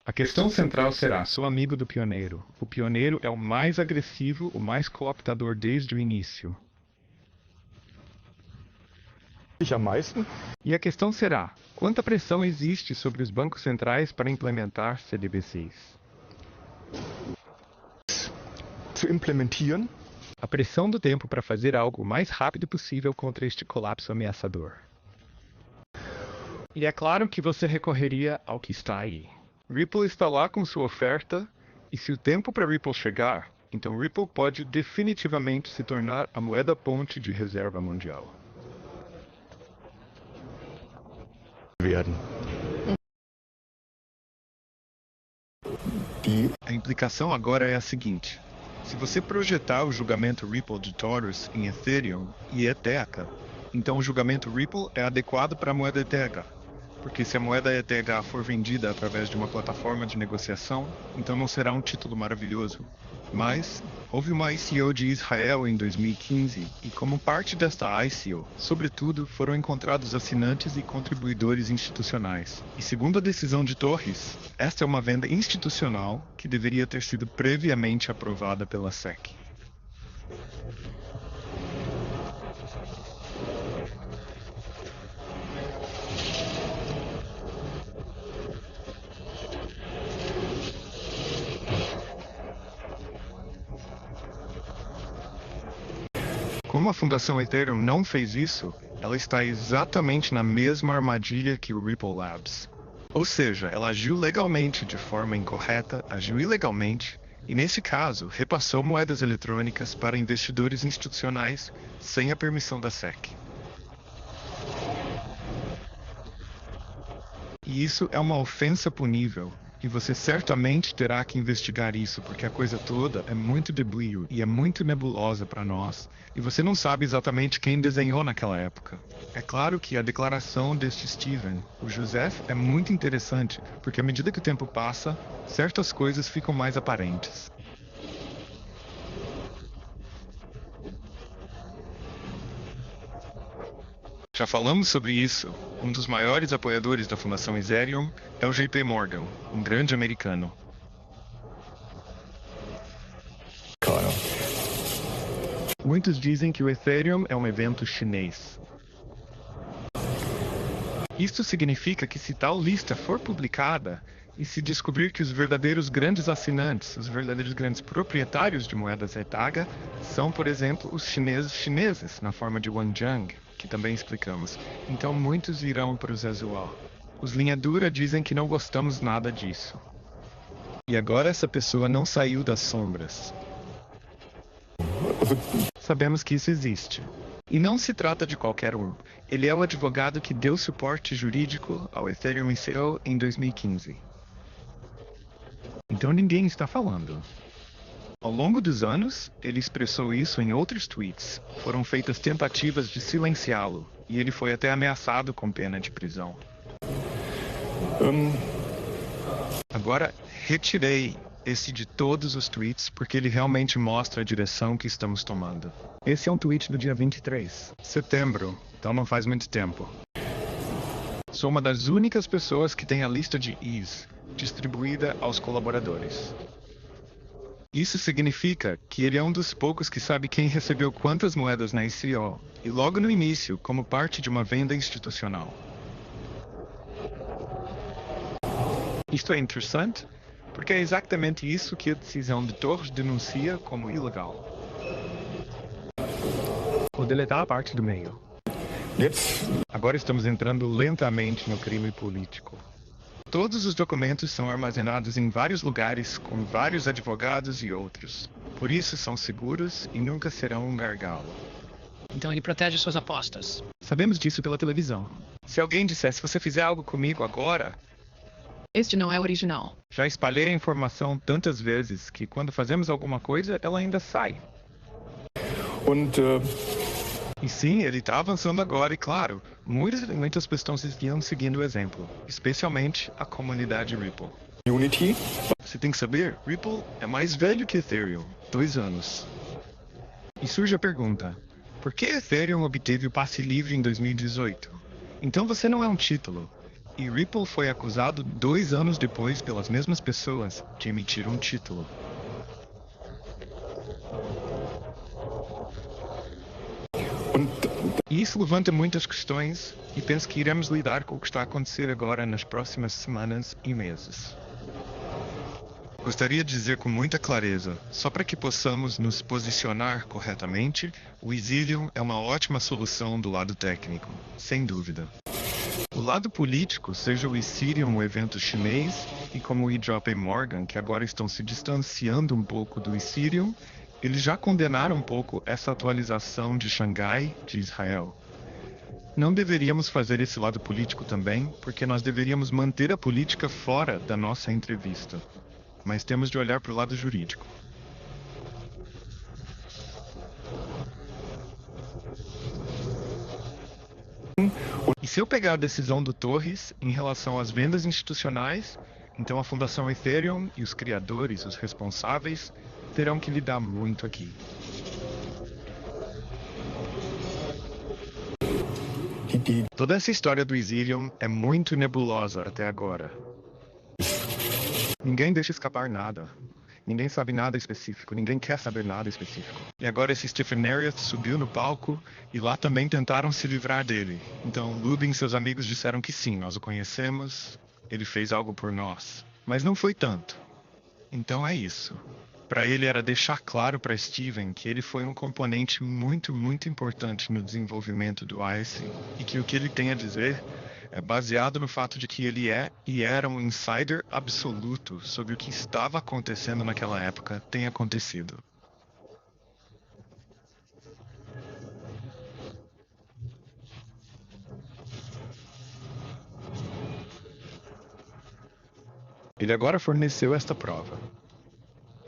A questão central será: sou amigo do pioneiro. O pioneiro é o mais agressivo, o mais cooptador desde o início. Ich am meisten? E a questão será: quanta pressão existe sobre os bancos centrais para implementar CDBCs? Zu implementieren? A pressão do tempo para fazer algo o mais rápido possível contra este colapso ameaçador. E é claro que você recorreria ao que está aí. Ripple está lá com sua oferta, e se o tempo para Ripple chegar, então Ripple pode definitivamente se tornar a moeda ponte de reserva mundial. Werden. A implicação agora é a seguinte: se você projetar o julgamento Ripple de Taurus em Ethereum e ETH, então o julgamento Ripple é adequado para a moeda ETH. Porque se a moeda ETH for vendida através de uma plataforma de negociação, então não será um título maravilhoso. Mas houve uma ICO de Israel em 2015 e como parte desta ICO, sobretudo, foram encontrados assinantes e contribuidores institucionais. E segundo a decisão de Torres, esta é uma venda institucional que deveria ter sido previamente aprovada pela SEC. Como a Fundação Ethereum não fez isso, ela está exatamente na mesma armadilha que o Ripple Labs. Ou seja, ela agiu legalmente de forma incorreta, agiu ilegalmente, e nesse caso, repassou moedas eletrônicas para investidores institucionais sem a permissão da SEC. E isso é uma ofensa punível. E você certamente terá que investigar isso, porque a coisa toda é muito deblio e é muito nebulosa para nós, e você não sabe exatamente quem desenhou naquela época. É claro que a declaração deste Steven, o Joseph, é muito interessante, porque à medida que o tempo passa, certas coisas ficam mais aparentes. Já falamos sobre isso. Um dos maiores apoiadores da Fundação Ethereum é o JP Morgan, um grande americano. Claro. Muitos dizem que o Ethereum é um evento chinês. Isto significa que se tal lista for publicada e se descobrir que os verdadeiros grandes assinantes, os verdadeiros grandes proprietários de moedas ETH, são, por exemplo, os chineses, na forma de Wanjiang, que também explicamos. Então muitos irão para o Zhuo. Os linha dura dizem que não gostamos nada disso. E agora essa pessoa não saiu das sombras. Sabemos que isso existe. E não se trata de qualquer um. Ele é o advogado que deu suporte jurídico ao Ethereum ICO em 2015. Então ninguém está falando. Ao longo dos anos, ele expressou isso em outros tweets. Foram feitas tentativas de silenciá-lo, e ele foi até ameaçado com pena de prisão. Agora, retirei esse de todos os tweets porque ele realmente mostra a direção que estamos tomando. Esse é um tweet do dia 23 de setembro, então não faz muito tempo. Sou uma das únicas pessoas que tem a lista de Is distribuída aos colaboradores. Isso significa que ele é um dos poucos que sabe quem recebeu quantas moedas na ICO, e logo no início, como parte de uma venda institucional. Isto é interessante, porque é exatamente isso que a decisão de Torres denuncia como ilegal. Vou deletar a parte do meio. Agora estamos entrando lentamente no crime político. Todos os documentos são armazenados em vários lugares com vários advogados e outros. Por isso são seguros e nunca serão um gargalo. Então ele protege suas apostas. Sabemos disso pela televisão. Se alguém dissesse, se você fizer algo comigo agora... Este não é original. Já espalhei a informação tantas vezes que quando fazemos alguma coisa, ela ainda sai. E sim, ele está avançando agora, e claro, muitas pessoas estão seguindo o exemplo, especialmente a comunidade Ripple. Unity? Você tem que saber, Ripple é mais velho que Ethereum, 2 anos. E surge a pergunta, por que Ethereum obteve o passe livre em 2018? Então você não é um título. E Ripple foi acusado 2 anos depois pelas mesmas pessoas de emitir um título. Und E isso levanta muitas questões e penso que iremos lidar com o que está a acontecer agora nas próximas semanas e meses. Gostaria de dizer com muita clareza, só para que possamos nos posicionar corretamente, o Ethereum é uma ótima solução do lado técnico, sem dúvida. O lado político, seja o Ethereum o evento chinês, e como o JP Morgan, que agora estão se distanciando um pouco do Ethereum, eles já condenaram um pouco essa atualização de Xangai de Israel. Não deveríamos fazer esse lado político também, porque nós deveríamos manter a política fora da nossa entrevista. Mas temos de olhar para o lado jurídico. E se eu pegar a decisão do Torres em relação às vendas institucionais, então a Fundação Ethereum e os criadores, os responsáveis, terão que lidar muito aqui. Toda essa história do Ethereum é muito nebulosa até agora. Ninguém deixa escapar nada. Ninguém sabe nada específico. Ninguém quer saber nada específico. E agora esse Stephen Arias subiu no palco e lá também tentaram se livrar dele. Então Lubin e seus amigos disseram que sim, nós o conhecemos, ele fez algo por nós. Mas não foi tanto. Então é isso. Para ele era deixar claro para Steven que ele foi um componente muito, muito importante no desenvolvimento do ICE e que o que ele tem a dizer é baseado no fato de que ele é e era um insider absoluto sobre o que estava acontecendo naquela época tem acontecido. Ele agora forneceu esta prova.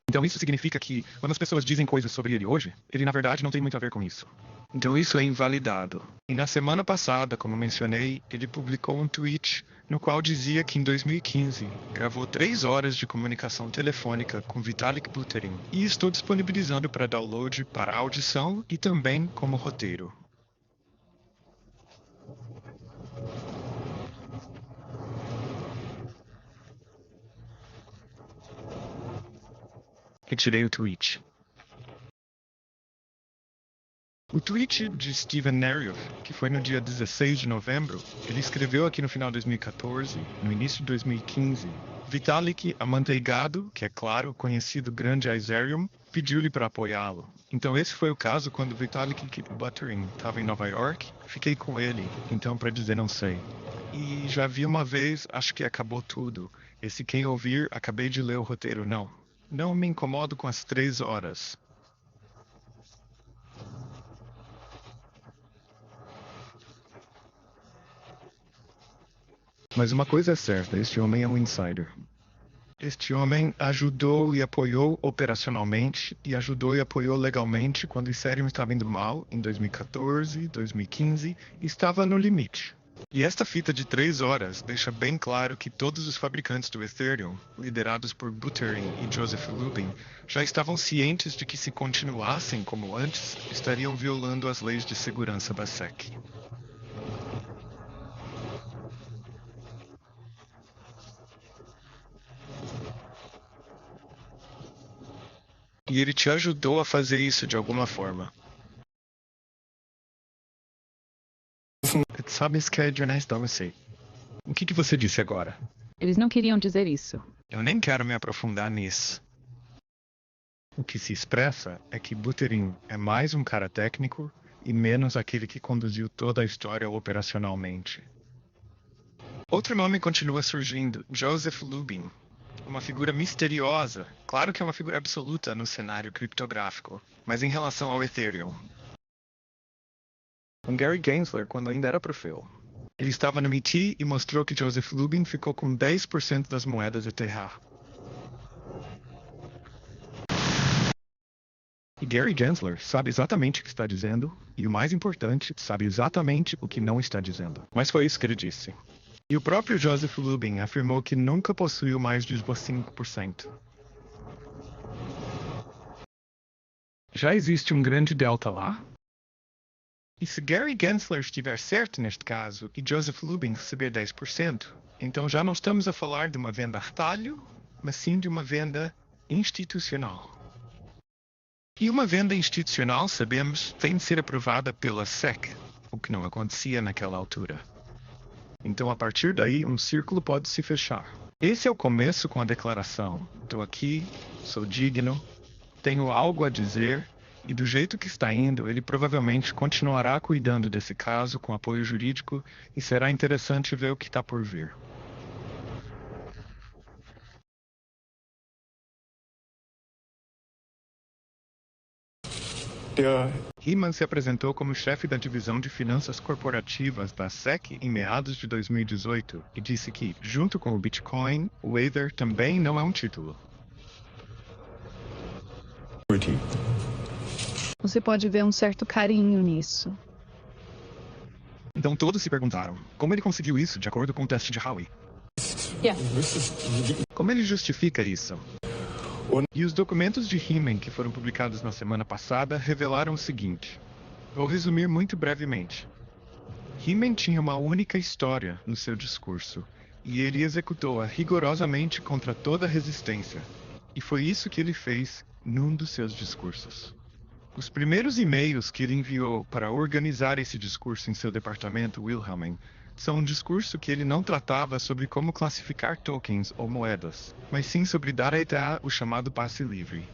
Então isso significa que, quando as pessoas dizem coisas sobre ele hoje, ele na verdade não tem muito a ver com isso. Então isso é invalidado. E na semana passada, como mencionei, ele publicou um tweet no qual dizia que em 2015 gravou 3 horas de comunicação telefônica com Vitalik Buterin e estou disponibilizando para download para audição e também como roteiro. Retirei o tweet. O tweet de Steven Narioff, que foi no dia 16 de novembro, ele escreveu aqui no final de 2014, no início de 2015, Vitalik amanteigado, que é claro, conhecido grande a Ethereum, pediu-lhe para apoiá-lo. Então esse foi o caso quando Vitalik Buterin estava em Nova York, fiquei com ele, então para dizer não sei. E já vi uma vez, acho que acabou tudo. Esse quem ouvir, acabei de ler o roteiro, não. Não me incomodo com as 3 horas. Mas uma coisa é certa, este homem é um insider. Este homem ajudou e apoiou operacionalmente e ajudou e apoiou legalmente quando o Ethereum estava indo mal em 2014, 2015 e estava no limite. E esta fita de 3 horas deixa bem claro que todos os fabricantes do Ethereum, liderados por Buterin e Joseph Lubin, já estavam cientes de que se continuassem como antes, estariam violando as leis de segurança da SEC. E ele te ajudou a fazer isso de alguma forma. Sabes que é honesto, não sei. O que você disse agora? Eles não queriam dizer isso. Eu nem quero me aprofundar nisso. O que se expressa é que Buterin é mais um cara técnico e menos aquele que conduziu toda a história operacionalmente. Outro nome continua surgindo, Joseph Lubin. Uma figura misteriosa, claro que é uma figura absoluta no cenário criptográfico, mas em relação ao Ethereum. Com Gary Gensler, quando ainda era pro Phil. Ele estava no MIT e mostrou que Joseph Lubin ficou com 10% das moedas ETH. E Gary Gensler sabe exatamente o que está dizendo, e o mais importante, sabe exatamente o que não está dizendo. Mas foi isso que ele disse. E o próprio Joseph Lubin afirmou que nunca possuiu mais de 5%. Já existe um grande delta lá? E se Gary Gensler estiver certo neste caso e Joseph Lubin receber 10%, então já não estamos a falar de uma venda a retalho, mas sim de uma venda institucional. E uma venda institucional, sabemos, tem de ser aprovada pela SEC, o que não acontecia naquela altura. Então, a partir daí, um círculo pode se fechar. Esse é o começo com a declaração. Estou aqui, sou digno, tenho algo a dizer, e do jeito que está indo, ele provavelmente continuará cuidando desse caso com apoio jurídico e será interessante ver o que está por vir. Heman se apresentou como chefe da divisão de finanças corporativas da SEC em meados de 2018 e disse que, junto com o Bitcoin, o Ether também não é um título. Você pode ver um certo carinho nisso. Então todos se perguntaram, como ele conseguiu isso de acordo com o teste de Howey? Como ele justifica isso? E os documentos de Heman que foram publicados na semana passada revelaram o seguinte. Vou resumir muito brevemente. Heman tinha uma única história no seu discurso, e ele executou-a rigorosamente contra toda resistência. E foi isso que ele fez num dos seus discursos. Os primeiros e-mails que ele enviou para organizar esse discurso em seu departamento Wilhelming são um discurso que ele não tratava sobre como classificar tokens ou moedas, mas sim sobre dar a ETA o chamado passe livre.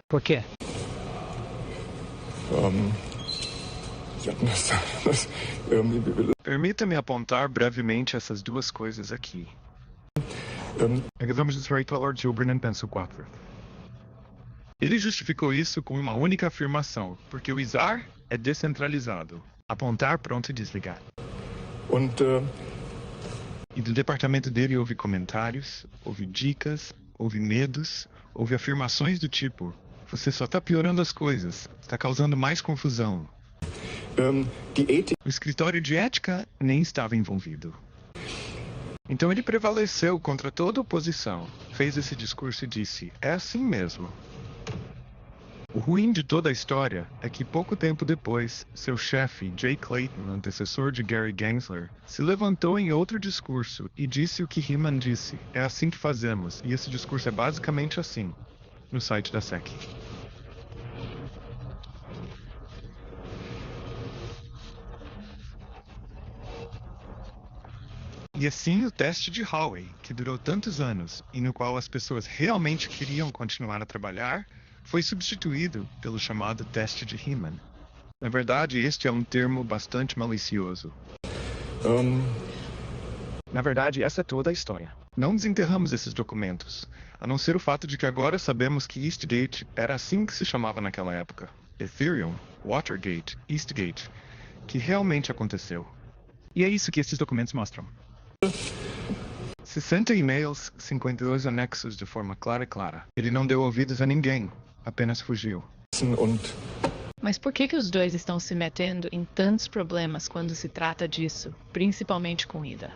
Por quê? Permita-me apontar brevemente essas duas coisas aqui. Vamos direito ao Lord Gilbert Pencil 4. Ele justificou isso com uma única afirmação, porque o ISAR é descentralizado. Apontar, pronto e desligar. E do departamento dele houve comentários, houve dicas, houve medos, houve afirmações do tipo: você só está piorando as coisas, está causando mais confusão. O escritório de ética nem estava envolvido. Então ele prevaleceu contra toda oposição, fez esse discurso e disse: é assim mesmo. O ruim de toda a história é que pouco tempo depois, seu chefe, Jay Clayton, antecessor de Gary Gensler, se levantou em outro discurso e disse o que Heman disse: é assim que fazemos, e esse discurso é basicamente assim, no site da SEC. E assim o teste de Howey, que durou tantos anos e no qual as pessoas realmente queriam continuar a trabalhar, foi substituído pelo chamado teste de Heman. Na verdade, este é um termo bastante malicioso. Na verdade, essa é toda a história. Não desenterramos esses documentos, a não ser o fato de que agora sabemos que Eastgate era assim que se chamava naquela época. Ethereum, Watergate, Eastgate, que realmente aconteceu. E é isso que esses documentos mostram. 60 e-mails, 52 anexos de forma clara. Ele não deu ouvidos a ninguém, apenas fugiu. Mas por que os dois estão se metendo em tantos problemas quando se trata disso, principalmente com Ida?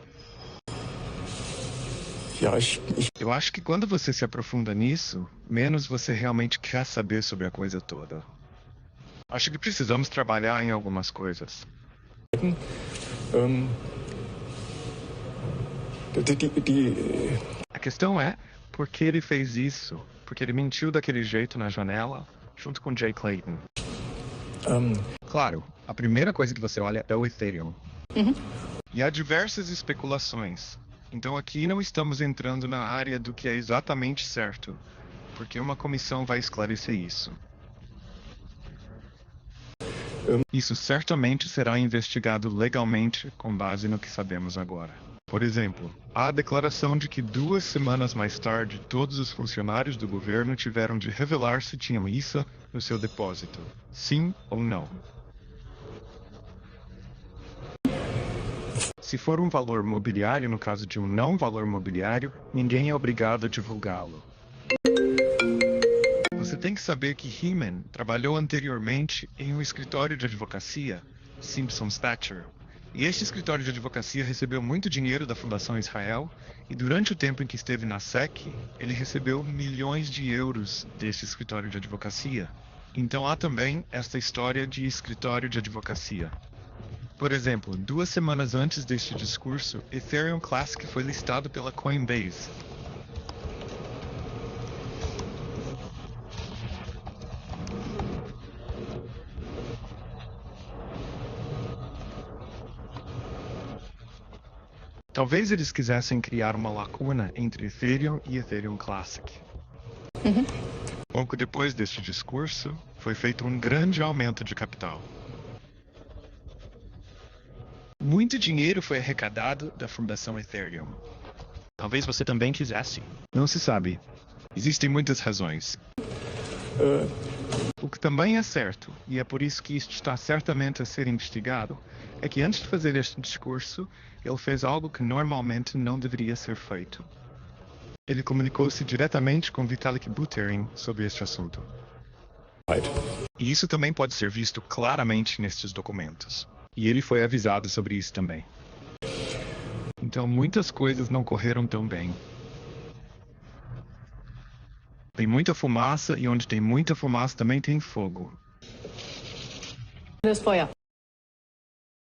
Eu acho que quando você se aprofunda nisso, menos você realmente quer saber sobre a coisa toda. Acho que precisamos trabalhar em algumas coisas. A questão é, por que ele fez isso? Porque ele mentiu daquele jeito na janela, junto com Jay Clayton. Claro, a primeira coisa que você olha é o Ethereum. E há diversas especulações. Então aqui não estamos entrando na área do que é exatamente certo, porque uma comissão vai esclarecer isso. Isso certamente será investigado legalmente com base no que sabemos agora. Por exemplo, há a declaração de que 2 semanas mais tarde todos os funcionários do governo tiveram de revelar se tinham ISA no seu depósito. Sim ou não. Se for um valor mobiliário no caso de um não valor mobiliário, ninguém é obrigado a divulgá-lo. Você tem que saber que Heman trabalhou anteriormente em um escritório de advocacia Simpson Thacher. E este escritório de advocacia recebeu muito dinheiro da Fundação Israel, e durante o tempo em que esteve na SEC, ele recebeu milhões de euros deste escritório de advocacia. Então há também esta história de escritório de advocacia. Por exemplo, 2 semanas antes deste discurso, Ethereum Classic foi listado pela Coinbase. Talvez eles quisessem criar uma lacuna entre Ethereum e Ethereum Classic. Pouco depois deste discurso, foi feito um grande aumento de capital. Muito dinheiro foi arrecadado da Fundação Ethereum. Talvez você também quisesse. Não se sabe. Existem muitas razões. O que também é certo, e é por isso que isto está certamente a ser investigado, é que antes de fazer este discurso, ele fez algo que normalmente não deveria ser feito. Ele comunicou-se diretamente com Vitalik Buterin sobre este assunto. E isso também pode ser visto claramente nestes documentos. E ele foi avisado sobre isso também. Então muitas coisas não correram tão bem. Tem muita fumaça, e onde tem muita fumaça também tem fogo.